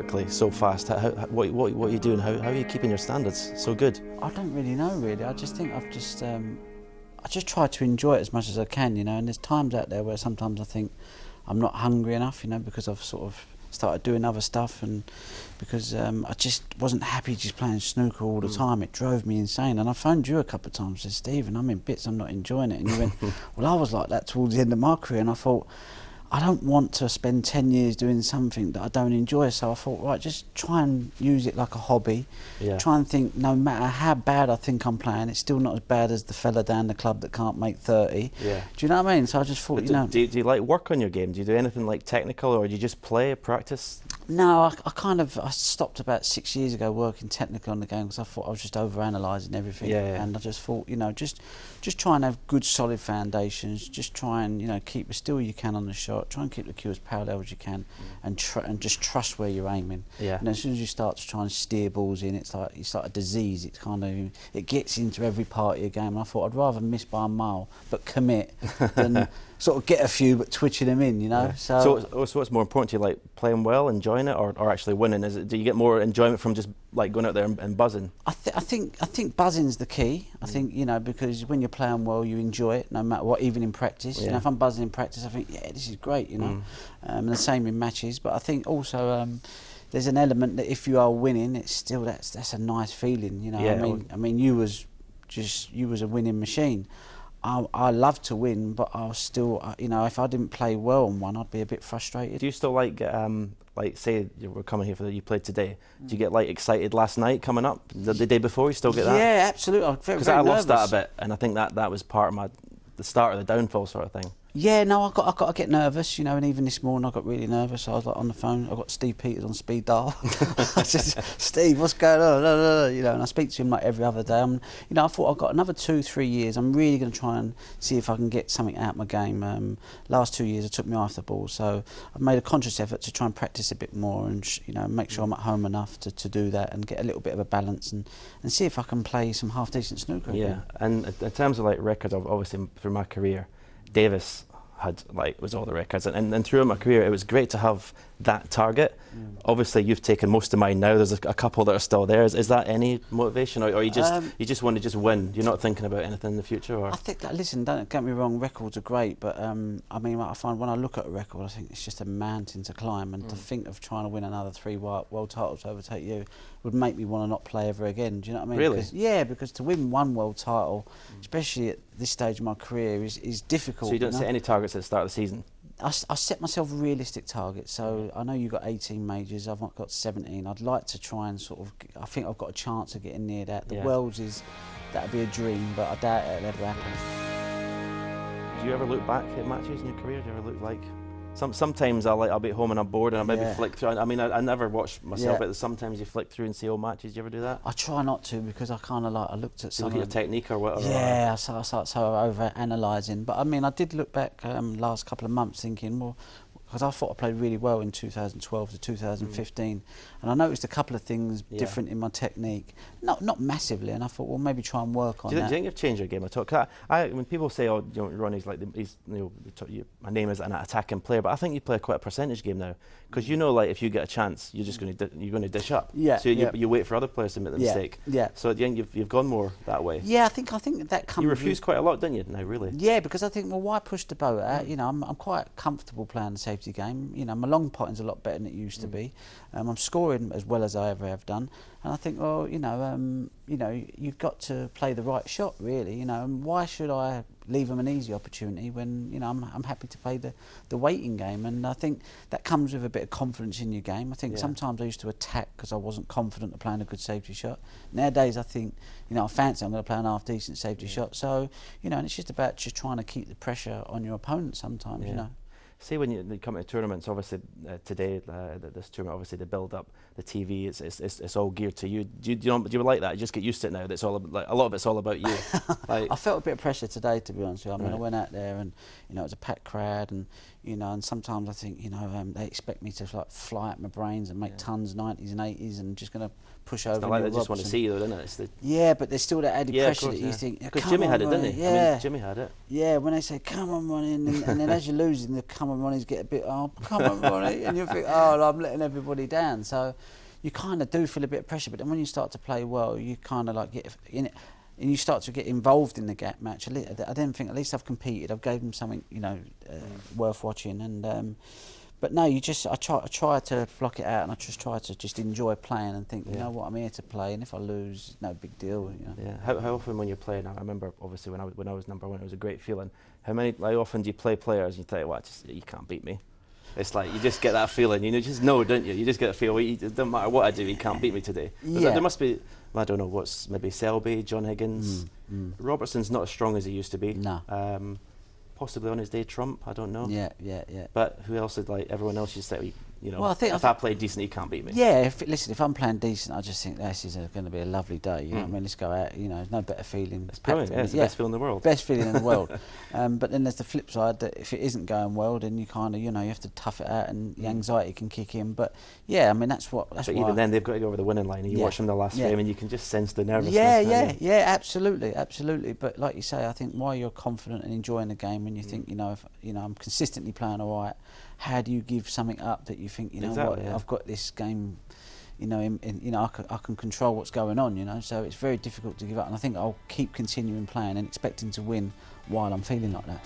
quickly, so fast? What are you doing? How are you keeping your standards so good? I don't really know, really. I just think I just try to enjoy it as much as I can, you know. And there's times out there where sometimes I think I'm not hungry enough, you know, because I've sort of started doing other stuff, and because I just wasn't happy just playing snooker all the time. It drove me insane. And I phoned you a couple of times and said, Stephen, I'm in bits, I'm not enjoying it. And you went, well, I was like that towards the end of my career, and I thought, I don't want to spend 10 years doing something that I don't enjoy, so I thought, right, just try and use it like a hobby. Yeah. Try and think, no matter how bad I think I'm playing, it's still not as bad as the fella down the club that can't make 30. Yeah. Do you know what I mean? So I just thought, you know... Do you like work on your game? Do you do anything like technical, or do you just play, practice? No, I stopped about 6 years ago working technical on the game because I thought I was just over-analysing everything. Yeah. And I just thought, you know, just try and have good solid foundations, just try and, you know, keep as still you can on the shot, try and keep the cue as parallel as you can, and just trust where you're aiming. Yeah. And as soon as you start to try and steer balls in, it's like a disease. It's kind of, it gets into every part of your game, and I thought I'd rather miss by a mile but commit than sort of get a few but twitching them in, you know. Yeah. So what's more important to you, like playing well, enjoying it, or actually winning? Do you get more enjoyment from just like going out there and buzzing? I think buzzing's the key. I think, you know, because when you're playing well, you enjoy it no matter what, even in practice. Yeah. You know, if I'm buzzing in practice, I think, yeah, this is great, you know. And the same in matches. But I think also there's an element that if you are winning, it's still that's a nice feeling, you know. Yeah. I mean, you was a winning machine. I love to win, but I'll still, you know, if I didn't play well on one, I'd be a bit frustrated. Do you still like say we're coming here you played today? Do you get like excited last night coming up the day before? You still get that? Yeah, absolutely. I'm very, because very I lost nervous. that a bit, and I think that was part of the start of the downfall sort of thing. Yeah, no, I got to get nervous, you know, and even this morning I got really nervous. I was like on the phone. I got Steve Peters on speed dial. I said, Steve, what's going on? You know, and I speak to him like every other day. You know, I thought I've got another 2-3 years. I'm really going to try and see if I can get something out of my game. Last 2 years I took me off the ball, so I've made a conscious effort to try and practice a bit more, and you know, make sure I'm at home enough to do that and get a little bit of a balance, and see if I can play some half decent snooker. Yeah, again. and in terms of like records, obviously through my career, Davis was all the records, and throughout my career it was great to have that target. Obviously you've taken most of mine now. There's a couple that are still there. Is that any motivation, or you just want to just win? You're not thinking about anything in the future? Or? I think that, listen, don't get me wrong, records are great, but I mean, I find when I look at a record, I think it's just a mountain to climb, and to think of trying to win another 3 world titles to overtake you would make me want to not play ever again. Do you know what I mean? Really? Because to win 1 world title, especially at this stage of my career, is difficult. So you don't set any targets at the start of the season? I set myself realistic targets. So I know you've got 18 majors, I've got 17. I'd like to try and sort of, I think I've got a chance of getting near that. The Worlds that'd be a dream, but I doubt it'll ever happen. Do you ever look back at matches in your career? Do you ever look like... Sometimes I'll be at home and I'm bored and I maybe flick through. I mean, I never watch myself, but sometimes you flick through and see old matches. Do you ever do that? I try not to, because I kind of I looked at some... You look at your technique or whatever? Yeah, I start over-analysing. But I mean, I did look back last couple of months thinking, well, because I thought I played really well in 2012 to 2015, and I noticed a couple of things different in my technique, not massively, and I thought, well, maybe try and work on that. Do you think you've changed your game at all? Cause when people say, oh, you know, Ronnie's like, my name is an attacking player, but I think you play quite a percentage game now, because you know, like, if you get a chance, you're just going to dish up. Yeah. So you wait for other players to make the mistake. Yeah. So at the end, you've gone more that way. Yeah, I think that comes. You refused quite a lot, didn't you? No, really. Yeah, because I think, well, why push the boat out? You know, I'm quite comfortable playing the safety game. You know, my long potting's a lot better than it used to be. I'm scoring as well as I ever have done, and I think, well, you know, you've got to play the right shot, really. You know, and why should I leave them an easy opportunity when, you know, I'm happy to play the waiting game? And I think that comes with a bit of confidence in your game. I think sometimes I used to attack because I wasn't confident of playing a good safety shot. Nowadays, I think, you know, I fancy I'm going to play an half decent safety shot. So, you know, and it's just about just trying to keep the pressure on your opponent sometimes. You know. See, when you come to tournaments, obviously today, this tournament, obviously the build-up, the TV, it's all geared to you. Do you like that? You just get used to it now. That's all like, a lot of it's all about you. I felt a bit of pressure today, to be honest with you. I mean, I went out there and, you know, it was a packed crowd, and, you know, and sometimes I think, you know, they expect me to like fly at my brains and make tons, 90s and 80s, and just going to push over. It's not like they just want to see you, though, isn't it? It's the yeah, but there's still that added pressure course, that you think. Because Jimmy had it, didn't he? Yeah. I mean, Jimmy had it. Yeah, when they say, come on, Ronnie, and then as you're losing, the come on, Ronnies get a bit, oh, come on, Ronnie, and you think, oh, I'm letting everybody down. So you kind of do feel a bit of pressure, but then when you start to play well, you kind of like get in it, and you start to get involved in the gap match. I didn't think, at least I've competed, I've gave them something, you know, worth watching, and but no, I try to block it out, and I just try to just enjoy playing and think, you know what, I'm here to play, and if I lose, no big deal. You know? Yeah. How often when you're playing? I remember obviously when I was number one, it was a great feeling. How often do you play players and you think, well, you can't beat me? It's like you just get that feeling, you know, just know, don't you? You just get a feel. It doesn't matter what I do, you can't beat me today. Yeah. There must be, I don't know, what's maybe Selby, John Higgins. Robertson's not as strong as he used to be. No. Possibly on his day, Trump. I don't know. Yeah. But who else is like everyone else? You say, you know, well, if I play decent, you can't beat me. Yeah. Listen, if I'm playing decent, I just think this is going to be a lovely day. You know what I mean? Let's go out. You know, no better feeling. It's brilliant. Yeah, it's the best feeling in the world. Best feeling in the world. But then there's the flip side that if it isn't going well, then you kind of, you know, you have to tough it out, and the anxiety can kick in. But yeah, I mean that's But even then, they've got to go over the winning line. And you watch them the last game, and you can just sense the nervousness. Yeah, absolutely. But like you say, I think while you're confident and enjoying the game, and you think, you know, if you know I'm consistently playing all right, how do you give something up that you think, you know what, I've got this game, you know, you know, I can control what's going on, you know. So it's very difficult to give up, and I think I'll keep continuing playing and expecting to win while I'm feeling like that.